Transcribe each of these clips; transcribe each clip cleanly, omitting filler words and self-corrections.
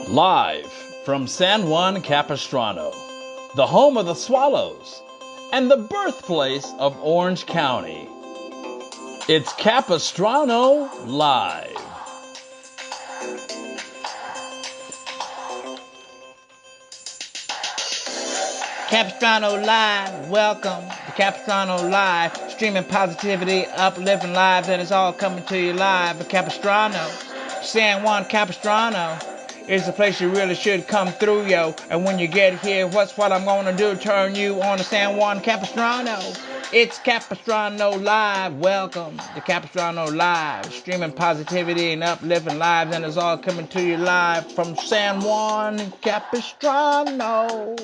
Live from San Juan Capistrano, the home of the Swallows and the birthplace of Orange County. It's Capistrano Live. Capistrano Live, welcome to Capistrano Live, streaming positivity, uplifting lives, and it's all coming to you live at Capistrano. San Juan Capistrano is the place you really should come through, yo. And when you get here, what's what I'm gonna do? Turn you on to San Juan Capistrano. It's Capistrano Live. Welcome to Capistrano Live, streaming positivity and uplifting lives, and it's all coming to you live from San Juan Capistrano.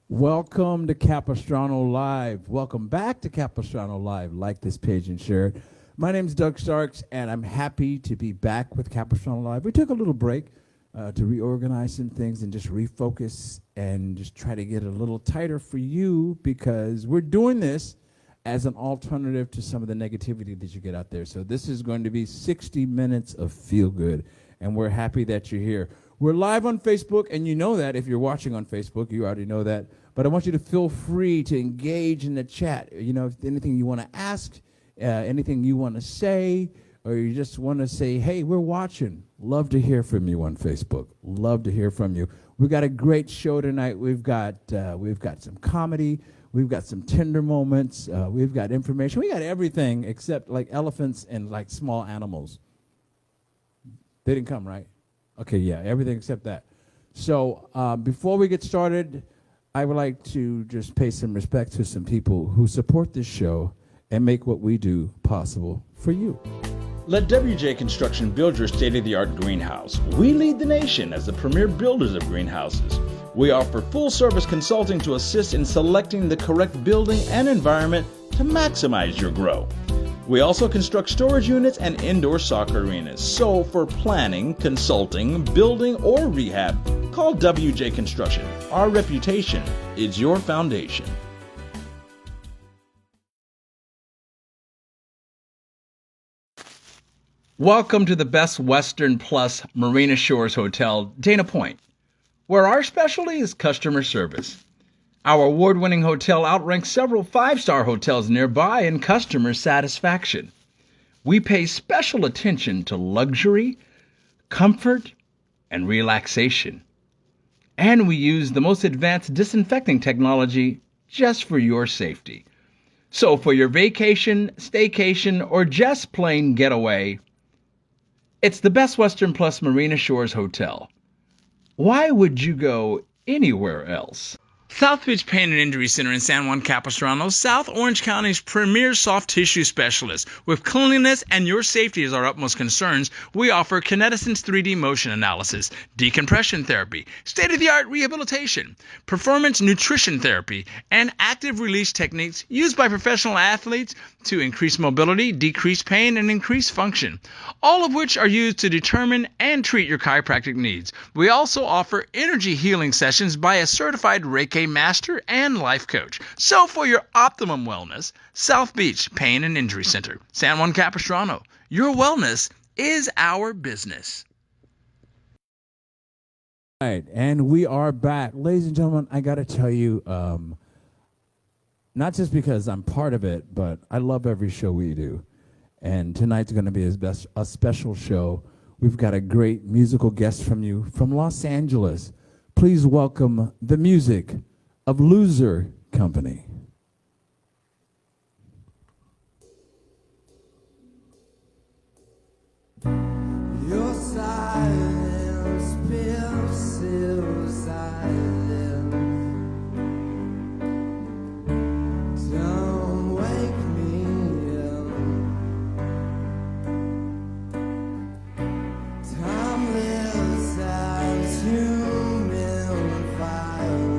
Welcome to Capistrano Live. Welcome back to Capistrano Live. Like this page and share it. My name is Doug Starks, and I'm happy to be back with Capistrano Live. We took a little break to reorganize some things and just refocus and just try to get a little tighter for you, because we're doing this as an alternative to some of the negativity that you get out there. So this is going to be 60 minutes of feel good, and we're happy that you're here. We're live on Facebook, and you know that. If you're watching on Facebook, you already know that. But I want you to feel free to engage in the chat. You know, if anything you want to ask, anything you want to say, or you just want to say, hey, we're watching. Love to hear from you on Facebook. Love to hear from you. We've got a great show tonight. We've got some comedy. We've got some tender moments. We've got information. We got everything except like elephants and like small animals. They didn't come, right? Okay, yeah, everything except that. So before we get started, I would like to just pay some respect to some people who support this show and make what we do possible for you. Let WJ Construction build your state-of-the-art greenhouse. We lead the nation as the premier builders of greenhouses. We offer full-service consulting to assist in selecting the correct building and environment to maximize your grow. We also construct storage units and indoor soccer arenas. So for planning, consulting, building, or rehab, call WJ Construction. Our reputation is your foundation. Welcome to the Best Western Plus Marina Shores Hotel, Dana Point, where our specialty is customer service. Our award-winning hotel outranks several five-star hotels nearby in customer satisfaction. We pay special attention to luxury, comfort, and relaxation. And we use the most advanced disinfecting technology just for your safety. So for your vacation, staycation, or just plain getaway, it's the Best Western Plus Marina Shores Hotel. Why would you go anywhere else? South Beach Pain and Injury Center in San Juan Capistrano, South Orange County's premier soft tissue specialist. With cleanliness and your safety as our utmost concerns, we offer Kineticent's 3D motion analysis, decompression therapy, state-of-the-art rehabilitation, performance nutrition therapy, and active release techniques used by professional athletes to increase mobility, decrease pain, and increase function, all of which are used to determine and treat your chiropractic needs. We also offer energy healing sessions by a certified Reiki master and life coach. So for your optimum wellness, South Beach Pain and Injury Center, San Juan Capistrano. Your wellness is our business. All right, and we are back. Ladies and gentlemen, I got to tell you, not just because I'm part of it, but I love every show we do. And tonight's going to be a special show. We've got a great musical guest from you from Los Angeles. Please welcome the music of Loser Company. Your silence feels so silent. Don't wake me up. Time lives as human violence.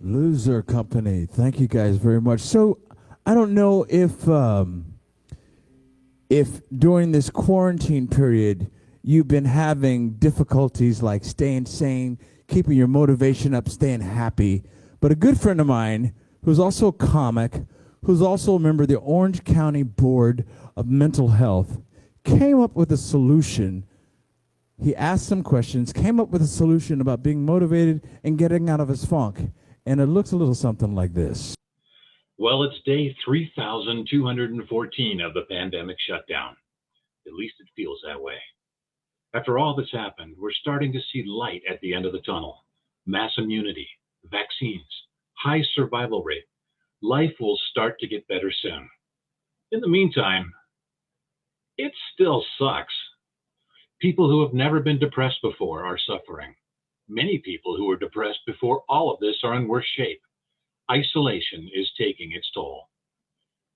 Loser Company. Thank you guys very much. So I don't know if during this quarantine period you've been having difficulties like staying sane, keeping your motivation up, staying happy. But a good friend of mine, who's also a comic, who's also a member of the Orange County Board of Mental Health, came up with a solution. He asked some questions, came up with a solution about being motivated and getting out of his funk. And it looks a little something like this. Well, it's day 3,214 of the pandemic shutdown. At least it feels that way. After all that's happened, we're starting to see light at the end of the tunnel. Mass immunity, vaccines, high survival rate. Life will start to get better soon. In the meantime, it still sucks. People who have never been depressed before are suffering. Many people who were depressed before all of this are in worse shape. Isolation is taking its toll.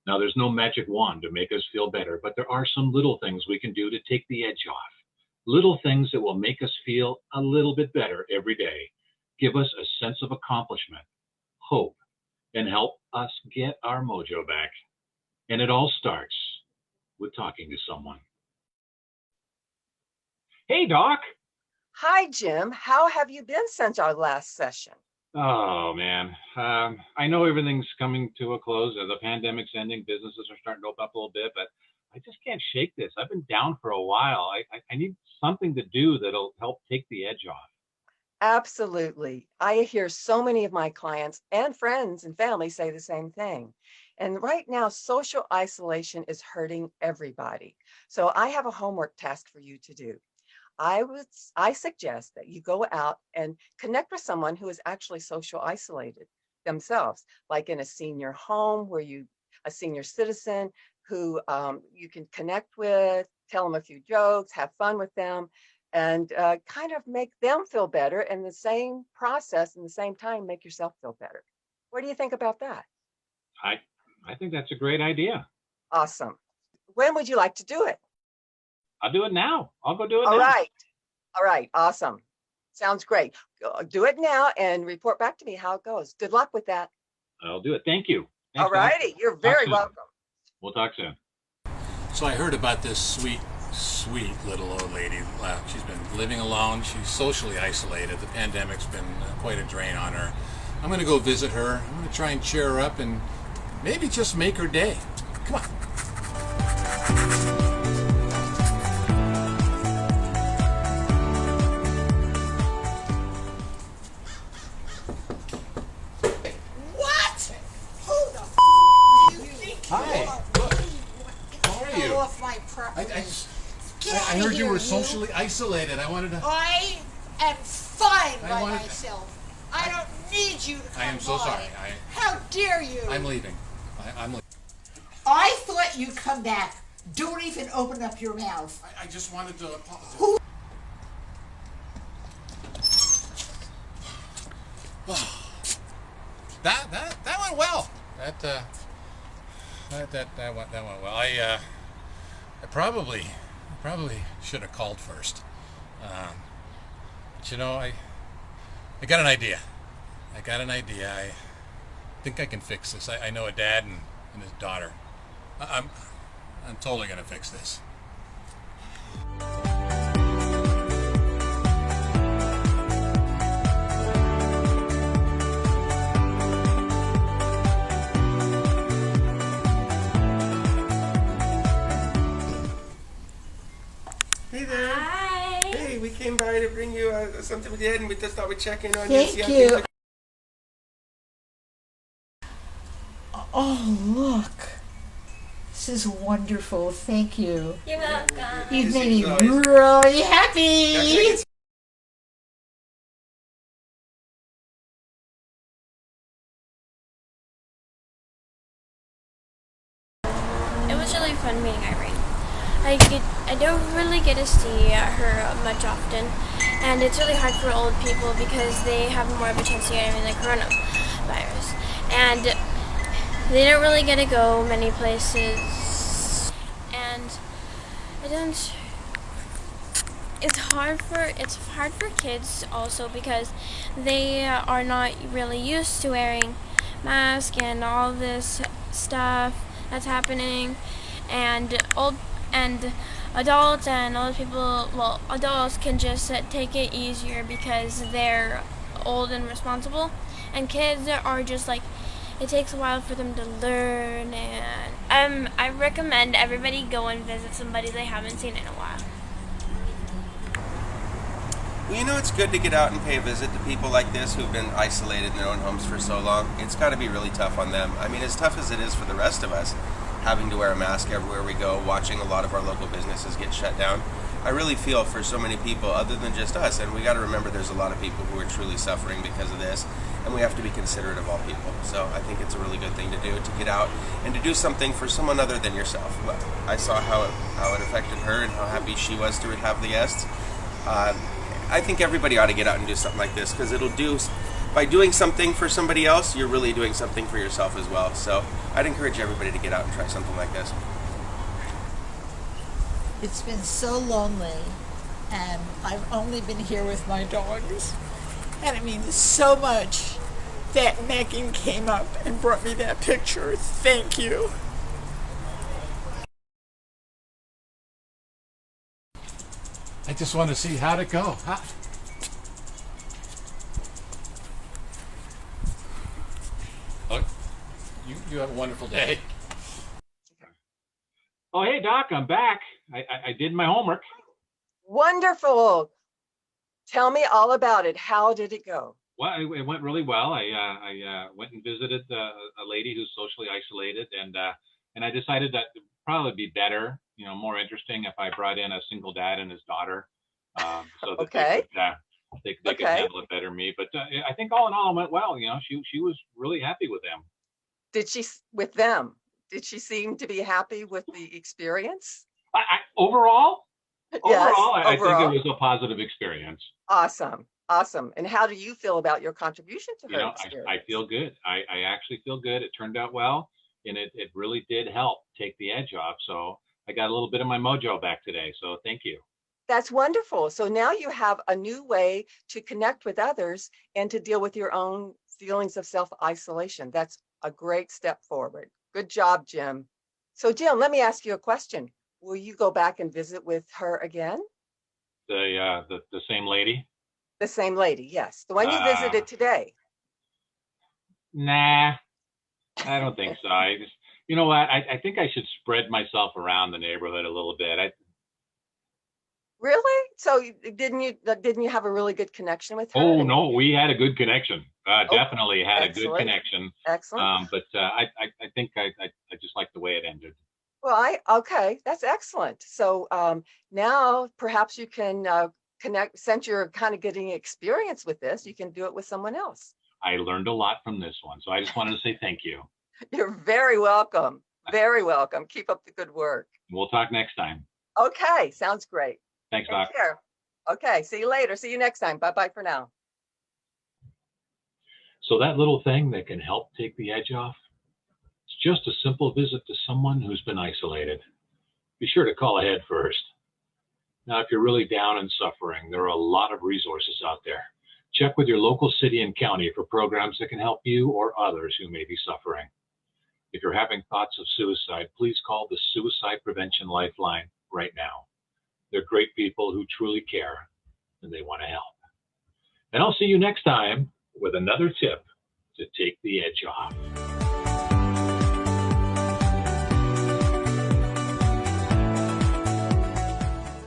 Now, there's no magic wand to make us feel better, but there are some little things we can do to take the edge off. Little things that will make us feel a little bit better every day, give us a sense of accomplishment, hope, and help us get our mojo back. And it all starts with talking to someone. Hey, Doc. Hi, Jim. How have you been since our last session? Oh, man. I know everything's coming to a close. The pandemic's ending. Businesses are starting to open up a little bit, but I just can't shake this. I've been down for a while. I need something to do that'll help take the edge off. Absolutely. I hear so many of my clients and friends and family say the same thing. And right now, social isolation is hurting everybody. So I have a homework task for you to do. I suggest that you go out and connect with someone who is actually social isolated themselves, like in a senior home where a senior citizen who you can connect with, tell them a few jokes, have fun with them, and kind of make them feel better. And the same process, in the same time, make yourself feel better. What do you think about that? I think that's a great idea. Awesome. When would you like to do it? I'll do it now. I'll go do it All now. right. All right. Awesome. Sounds great. Do it now and report back to me how it goes. Good luck with that. I'll do it. Thank you. All righty. You're very welcome. We'll talk soon. So I heard about this sweet little old lady. She's been living alone. She's socially isolated. The pandemic's been quite a drain on her. I'm going to go visit her. I'm going to try and cheer her up and maybe just make her day. Come on. I heard you were socially isolated. I wanted to. I am fine by myself. I don't need you to come I am so by. sorry. How dare you? I'm leaving. I'm leaving. I thought you'd come back. Don't even open up your mouth. I just wanted to. That went well. That went well. I probably should have called first. But you know, I got an idea. I think I can fix this. I know a dad and his daughter. I'm totally gonna fix this. Hey there. Hi. Hey, we came by to bring you something we did, and we just thought we'd check in on you. Thank See how you. things are. Oh, look. This is wonderful. Thank you. You're welcome. You've This made me is nice. really happy. That's it. It was really fun meeting Irene. I don't really get to see her much often, and it's really hard for old people because they have more of a chance to get the coronavirus, and they don't really get to go many places, and it's hard for kids also because they are not really used to wearing masks and all this stuff that's happening, and adults and other people, well, adults can just take it easier because they're old and responsible, and kids are just like, it takes a while for them to learn. And I recommend everybody go and visit somebody they haven't seen in a while. Well, you know, it's good to get out and pay a visit to people like this who've been isolated in their own homes for so long. It's got to be really tough on them. I mean, as tough as it is for the rest of us, having to wear a mask everywhere we go, watching a lot of our local businesses get shut down. I really feel for so many people other than just us, and we got to remember there's a lot of people who are truly suffering because of this, and we have to be considerate of all people. So I think it's a really good thing to do, to get out and to do something for someone other than yourself. I saw how it affected her and how happy she was to have the guests. I think everybody ought to get out and do something like this, because by doing something for somebody else, you're really doing something for yourself as well. So I'd encourage everybody to get out and try something like this. It's been so lonely, and I've only been here with my dogs, and it means so much that Megan came up and brought me that picture. Thank you. I just want to see how'd it go. Oh, you have a wonderful day. Oh, hey, Doc, I'm back. I did my homework. Wonderful. Tell me all about it. How did it go? Well, it went really well. I went and visited a lady who's socially isolated, and I decided that it'd probably be better, more interesting if I brought in a single dad and his daughter, so that they could handle it better than me. But I think all in all it went well. She was really happy with them. Did she seem to be happy with the experience? Overall, Yes, I think it was a positive experience. Awesome. And how do you feel about your contribution to her experience? I feel good. I actually feel good. It turned out well, and it really did help take the edge off. So I got a little bit of my mojo back today. So thank you. That's wonderful. So now you have a new way to connect with others and to deal with your own feelings of self-isolation. That's a great step forward. Good job, Jim. So Jim, let me ask you a question. Will you go back and visit with her again? The same lady? The same lady, yes. The one you visited today. Nah, I don't think so. You know what? I think I should spread myself around the neighborhood a little bit. Really? So didn't you have a really good connection with her? Oh, no, we had a good connection. Definitely had excellent. a good connection. Excellent. But I think I just like the way it ended. Well, okay, that's excellent. So now perhaps you can connect, since you're kind of getting experience with this, you can do it with someone else. I learned a lot from this one. So I just wanted to say thank you. You're very welcome. Very welcome. Keep up the good work. We'll talk next time. Okay, sounds great. Thanks, Take Doc. care. Okay, see you later. See you next time. Bye-bye for now. So that little thing that can help take the edge off, it's just a simple visit to someone who's been isolated. Be sure to call ahead first. Now, if you're really down and suffering, there are a lot of resources out there. Check with your local city and county for programs that can help you or others who may be suffering. If you're having thoughts of suicide, please call the Suicide Prevention Lifeline right now. They're great people who truly care, and they want to help. And I'll see you next time with another tip to take the edge off.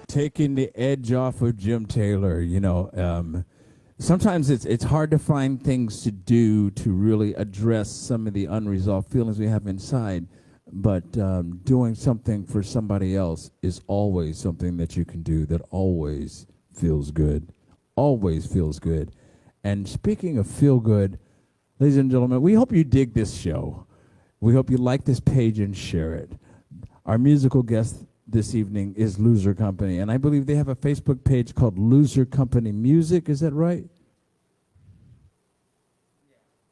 Taking the edge off of Jim Taylor, sometimes it's hard to find things to do to really address some of the unresolved feelings we have inside. But doing something for somebody else is always something that you can do that always feels good. Always feels good. And speaking of feel good, ladies and gentlemen, we hope you dig this show. We hope you like this page and share it. Our musical guest this evening is Loser Company, and I believe they have a Facebook page called Loser Company Music. Is that right?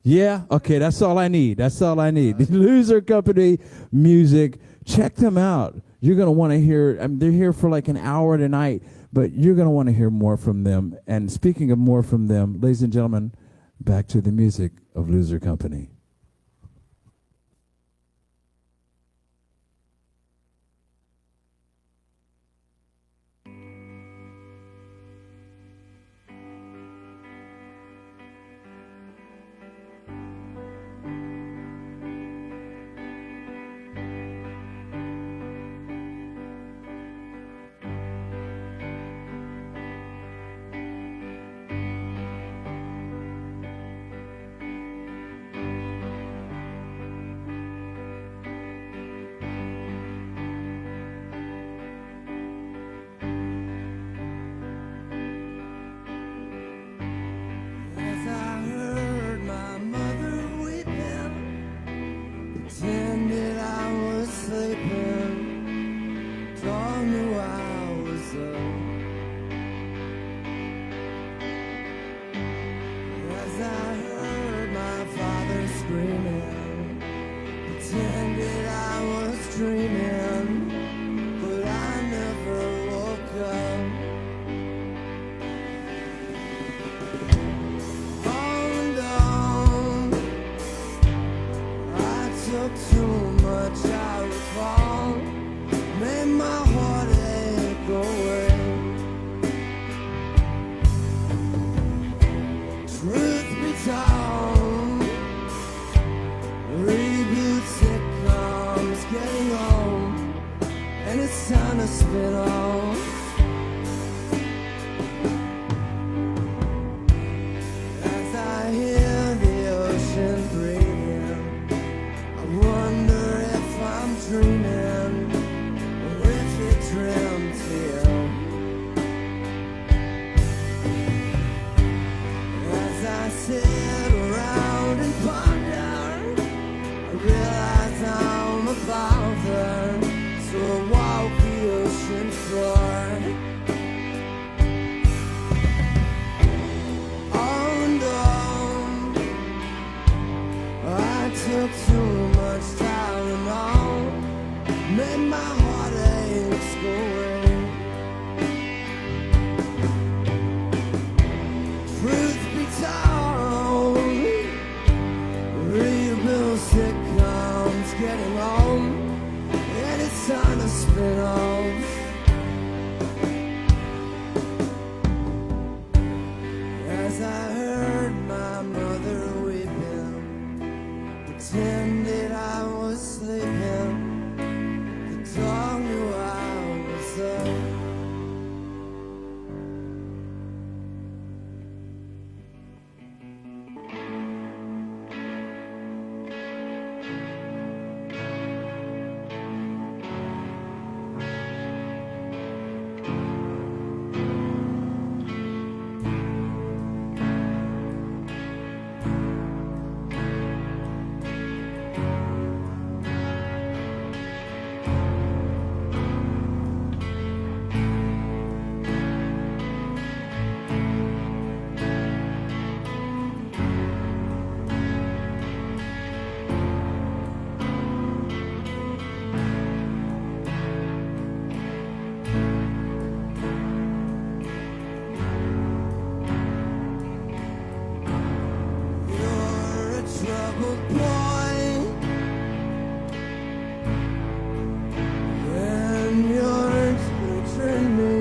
Yeah? Okay, that's all I need. That's all I need. The Loser Company Music. Check them out. You're going to want to hear, they're here for like an hour tonight, but you're going to want to hear more from them. And speaking of more from them, ladies and gentlemen, back to the music of Loser Company. As I heard my mother weeping, pretended I was sleeping, dog knew I was up. As I heard my father screaming, pretended I was dreaming, but I never woke up. On down, I took too much, I recall, made my heartache go away. Truth be told, reboot sitcoms getting old, and it's time to spin off. As I hear the ocean breathing, I wonder if I'm dreaming, or if it dreamt here. As I sit around and ponder, I realize I'm a bother, so I walk the ocean floor. On down, I took too much Tylenol, made my heartaches go away. Truth be told, real sitcoms getting old, and it's time to spin off. As I heard my mother weeping, pretended I was sleeping, the dog knew I was up. You're a troubled boy, and you're torturing me.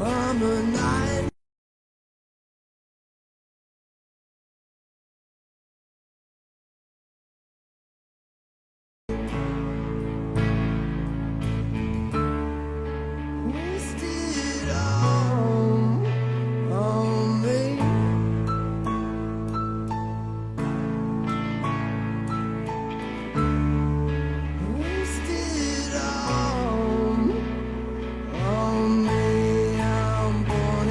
I'm a night. Wasted on me. Wasted on me. I'm born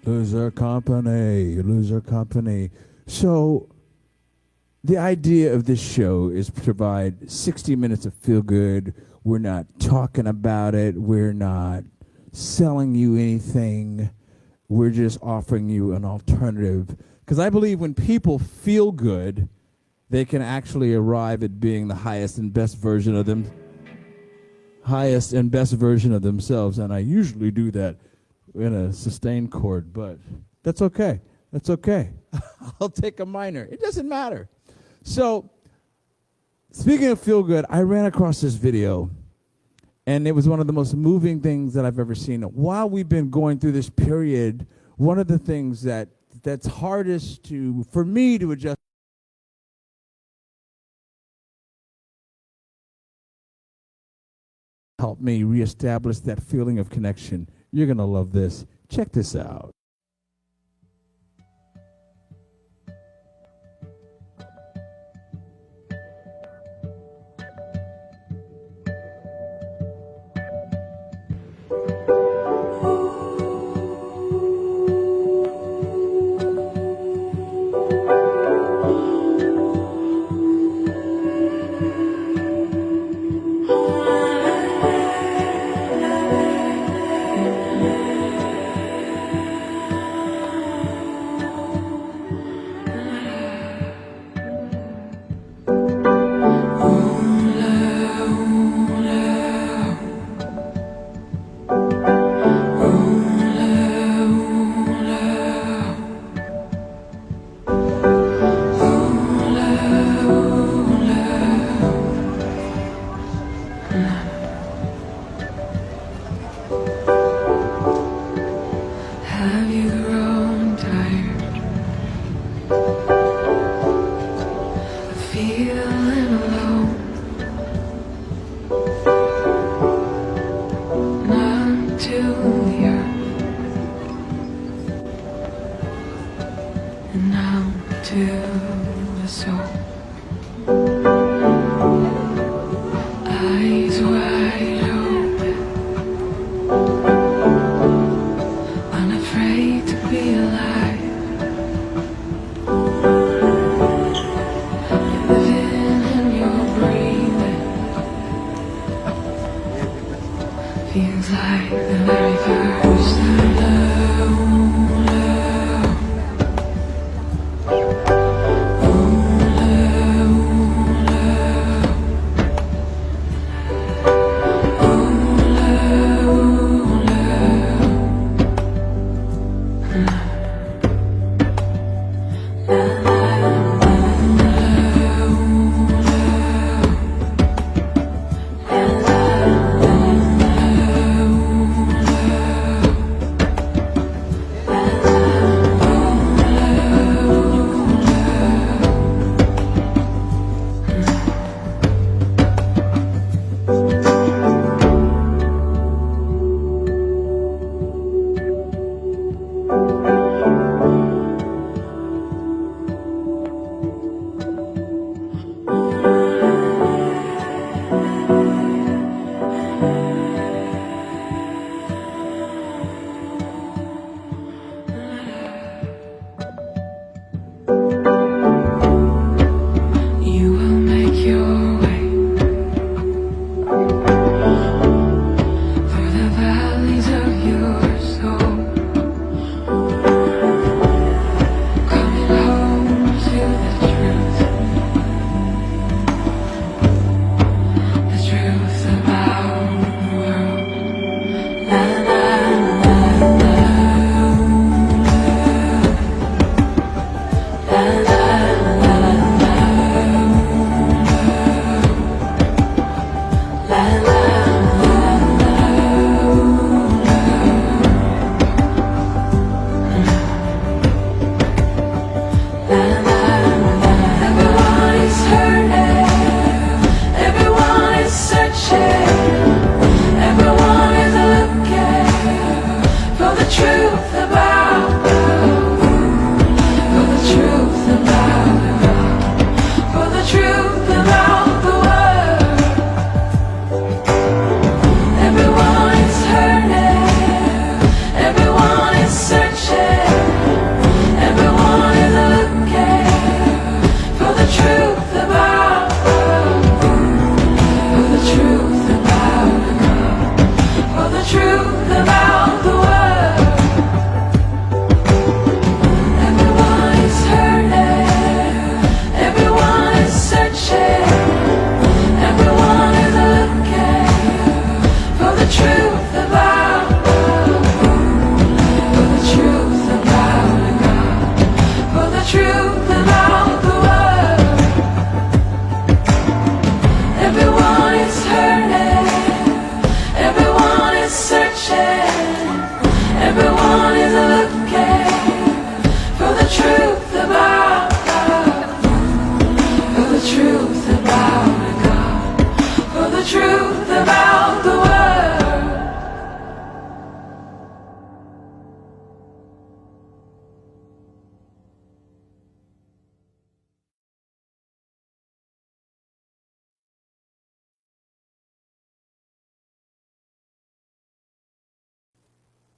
Loser company, loser company. So the idea of this show is to provide 60 minutes of feel good. We're not talking about it. We're not selling you anything. We're just offering you an alternative. Because I believe when people feel good, they can actually arrive at being the highest and best version of them, highest and best version of themselves. And I usually do that in a sustained chord, but that's okay. That's okay. I'll take a minor. It doesn't matter. So, speaking of feel good, I ran across this video, and it was one of the most moving things that I've ever seen. While we've been going through this period, one of the things that's hardest for me to adjust help me reestablish that feeling of connection. You're going to love this. Check this out. Have you grown tired of feeling alone? Not to the earth and out to the soul. Eyes wide open, unafraid to be alive. You're living and you're breathing. Feels like the very first time.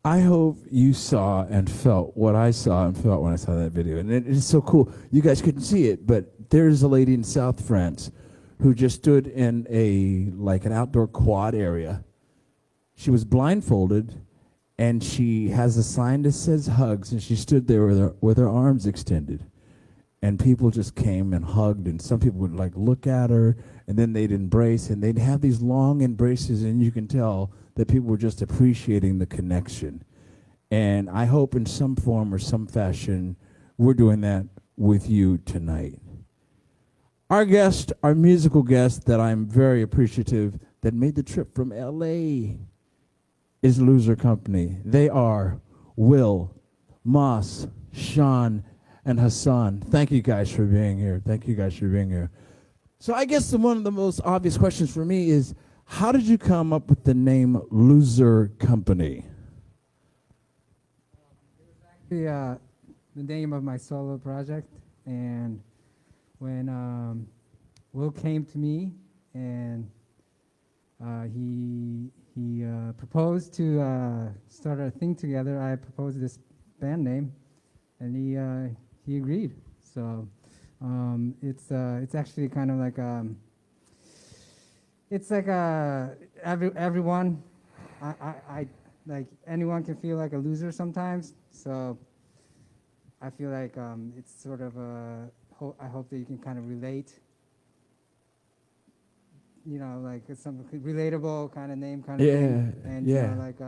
I hope you saw and felt what I saw and felt when I saw that video. And it is so cool. You guys couldn't see it, but there's a lady in South France who just stood in an outdoor quad area. She was blindfolded, and she has a sign that says hugs, and she stood there with her arms extended. And people just came and hugged, and some people would look at her, and then they'd embrace, and they'd have these long embraces, and you can tell that people were just appreciating the connection. And I hope in some form or some fashion, we're doing that with you tonight. Our guest, our musical guest that I'm very appreciative that made the trip from LA is Loser Company. They are Will, Moss, Sean, and Hassan. Thank you guys for being here. Thank you guys for being here. So I guess one of the most obvious questions for me is, how did you come up with the name Loser Company? The name of my solo project, and when Will came to me and he proposed to start a thing together, I proposed this band name, and he agreed. So it's actually kind of like it's like everyone, I like anyone can feel like a loser sometimes. So I feel like it's sort of I hope that you can kind of relate. You know, like some relatable kind of name, kind of thing. And yeah. you know, like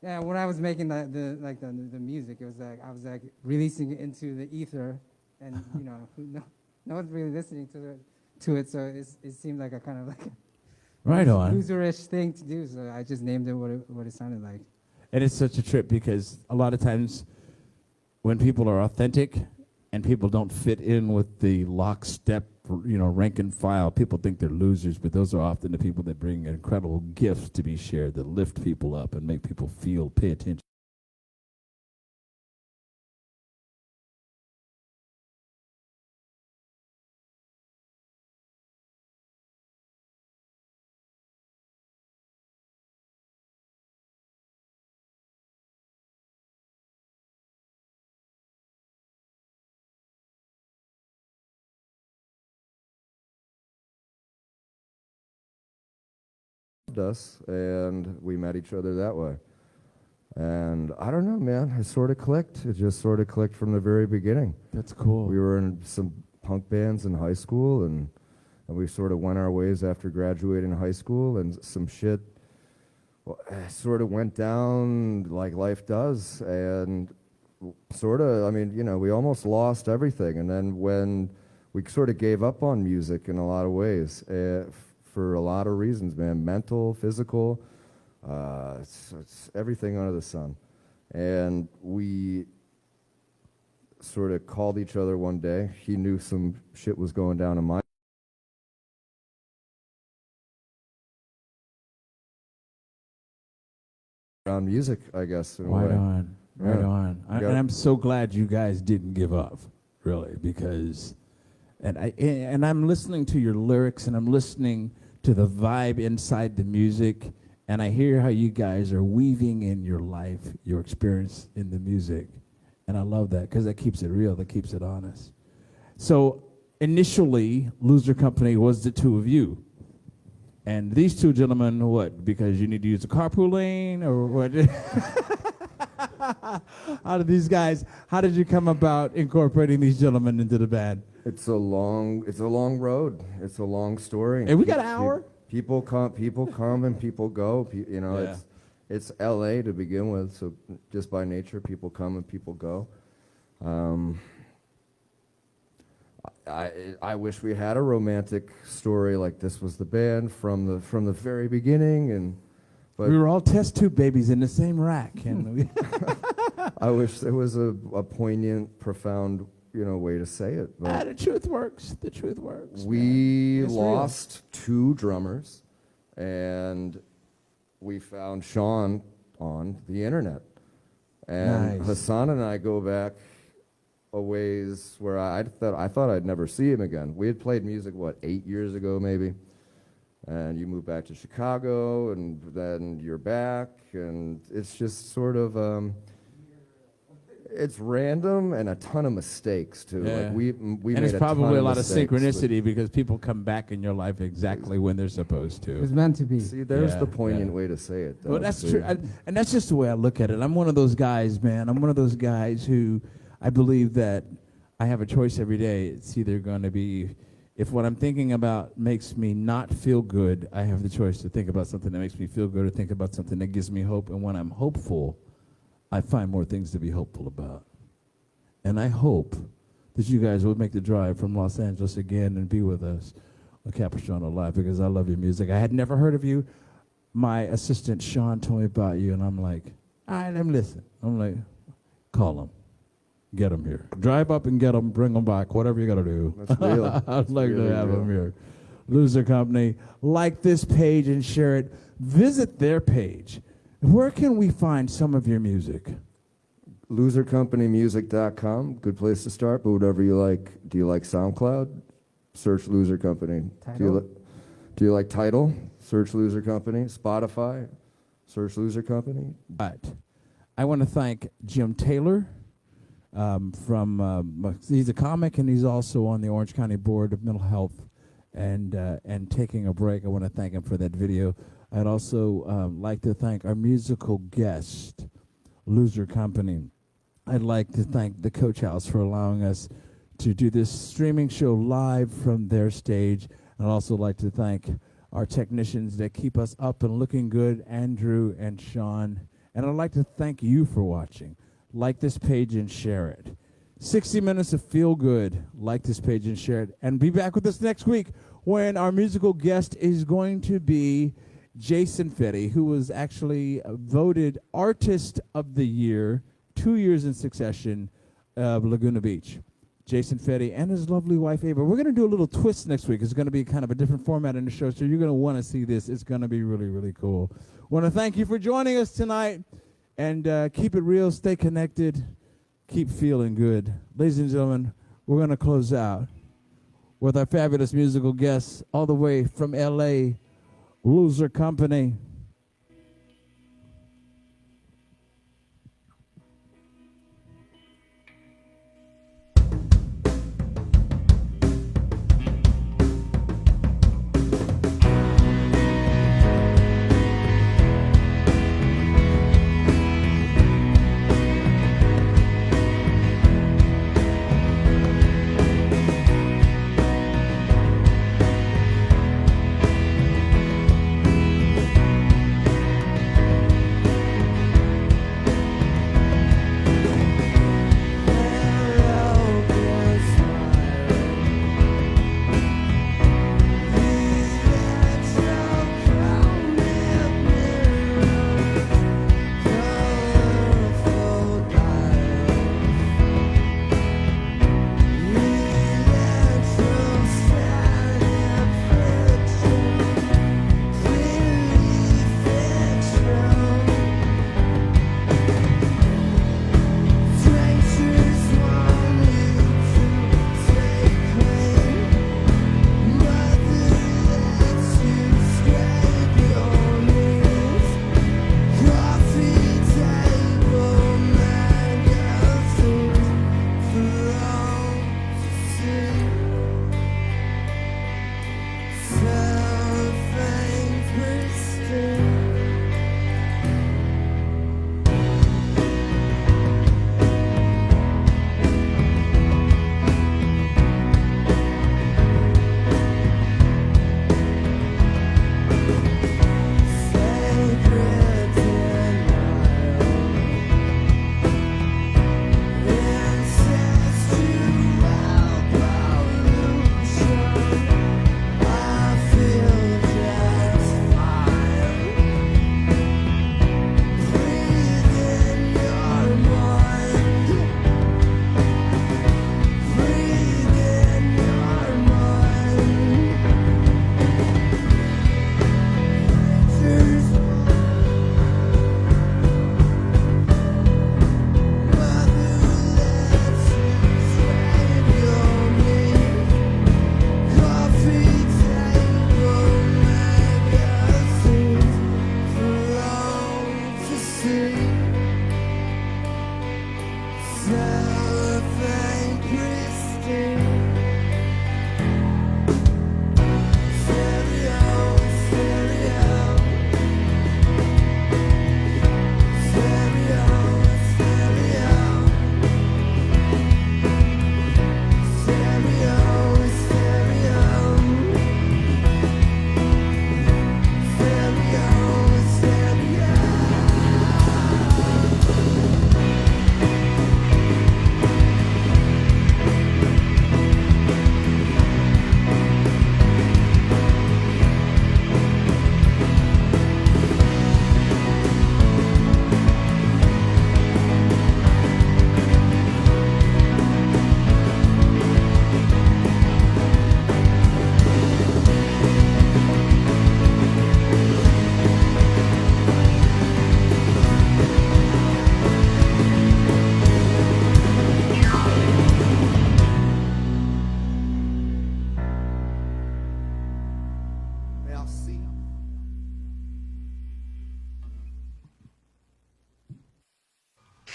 yeah, when I was making the music, it was like I was like releasing it into the ether, and you know, no one's really listening to it, so it seemed like a kind of like right on loserish thing to do. So I just named it what it sounded like. And it's such a trip because a lot of times when people are authentic and people don't fit in with the lockstep, rank and file, people think they're losers, but those are often the people that bring incredible gifts to be shared, that lift people up and make people feel, pay attention. Us, and we met each other that way. And I don't know, man, it sort of clicked. It just sort of clicked from the very beginning. That's cool. We were in some punk bands in high school, and we sort of went our ways after graduating high school, and some shit sort of went down like life does, and sort of, I mean, we almost lost everything. And then when we sort of gave up on music in a lot of ways, for a lot of reasons, man, mental, physical, it's everything under the sun. And we sort of called each other one day. He knew some shit was going down in my around music, I guess. In a way. Right on. And I'm so glad you guys didn't give up, really, because, and I'm listening to your lyrics, and I'm listening to the vibe inside the music, and I hear how you guys are weaving in your life, your experience in the music, and I love that because that keeps it real, that keeps it honest. So initially, Loser Company was the two of you, and these two gentlemen, what? Because you need to use a carpool lane, or what? How did you come about incorporating these gentlemen into the band? It's a long road. It's a long story. Hey, we got an hour. People come, and people go. Yeah. It's LA to begin with, so just by nature, people come and people go. I wish we had a romantic story like this was the band from the very beginning, but we were all test tube babies in the same rack, and we I wish there was a poignant, profound, way to say it. But the truth works. The truth works. We lost two drummers, and we found Sean on the internet. And Nice. Hassan and I go back a ways where I thought I'd never see him again. We had played music, 8 years ago maybe? and you move back to Chicago, and then you're back, and it's just sort of it's random and a ton of mistakes too. Yeah. Like we and made it's a probably ton a lot of mistakes, but- synchronicity because people come back in your life exactly when they're supposed It was to. meant to be. See, there's Yeah, the poignant yeah. way to say it. Well, though, that's see? true, and that's just the way I look at it. I'm one of those guys, man. I'm one of those guys who I believe that I have a choice every day. It's either going to be, if what I'm thinking about makes me not feel good, I have the choice to think about something that makes me feel good or think about something that gives me hope. And when I'm hopeful, I find more things to be hopeful about. And I hope that you guys will make the drive from Los Angeles again and be with us on Capistrano Live, because I love your music. I had never heard of you. My assistant, Sean, told me about you, and I'm like, all right, let me listen. I'm like, call him. Get him here. Drive up and get him, bring him back, whatever you got to do. That's real. I'd like Really to have real. him here. Loser Company, like this page and share it. Visit their page. Where can we find some of your music? LoserCompanyMusic.com, good place to start, but whatever you like. Do you like SoundCloud? Search Loser Company. Tidal? Do you like Tidal? Search Loser Company. Spotify? Search Loser Company. But I want to thank Jim Taylor he's a comic, and he's also on the Orange County Board of Mental Health, and taking a break. I want to thank him for that video. I'd also like to thank our musical guest, Loser Company. I'd like to thank the Coach House for allowing us to do this streaming show live from their stage. I'd also like to thank our technicians that keep us up and looking good, Andrew and Sean. And I'd like to thank you for watching. Like this page and share it. 60 minutes of feel good. Like this page and share it. And be back with us next week when our musical guest is going to be Jason Fetty, who was actually voted Artist of the Year 2 years in succession of Laguna Beach. Jason Fetty and his lovely wife, Ava. We're going to do a little twist next week. It's going to be kind of a different format in the show, so you're going to want to see this. It's going to be really, really cool. Want to thank you for joining us tonight, and keep it real, stay connected, keep feeling good. Ladies and gentlemen, we're going to close out with our fabulous musical guests all the way from L.A., Loser Company.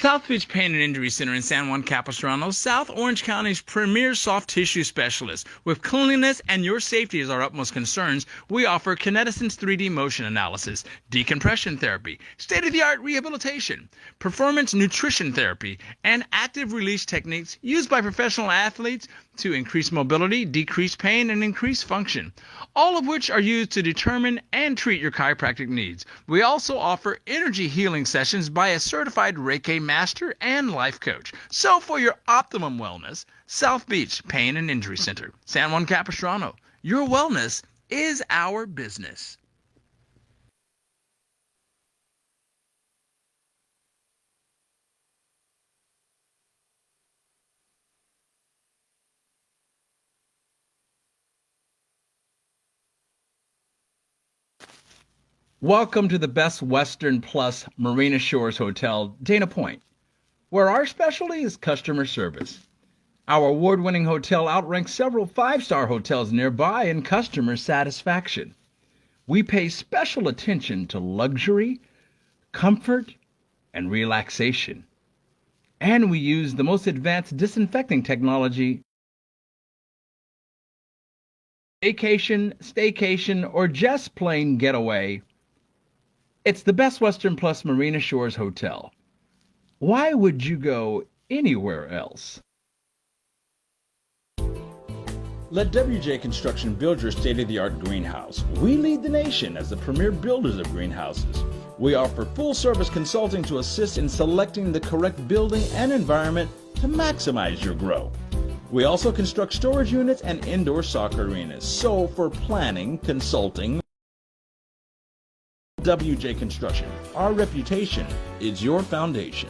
South Beach Pain and Injury Center in San Juan Capistrano, South Orange County's premier soft tissue specialist. With cleanliness and your safety as our utmost concerns, we offer Kineticent's 3D motion analysis, decompression therapy, state-of-the-art rehabilitation, performance nutrition therapy, and active release techniques used by professional athletes to increase mobility, decrease pain, and increase function, all of which are used to determine and treat your chiropractic needs. We also offer energy healing sessions by a certified Reiki master and life coach. So for your optimum wellness, South Beach Pain and Injury Center, San Juan Capistrano. Your wellness is our business. Welcome to the Best Western Plus Marina Shores Hotel, Dana Point, where our specialty is customer service. Our award-winning hotel outranks several five-star hotels nearby in customer satisfaction. We pay special attention to luxury, comfort, and relaxation. And we use the most advanced disinfecting technology. Vacation, staycation, or just plain getaway, it's the Best Western Plus Marina Shores Hotel. Why would you go anywhere else? Let WJ Construction build your state-of-the-art greenhouse. We lead the nation as the premier builders of greenhouses. We offer full-service consulting to assist in selecting the correct building and environment to maximize your growth. We also construct storage units and indoor soccer arenas. So for planning, consulting, WJ Construction, our reputation is your foundation.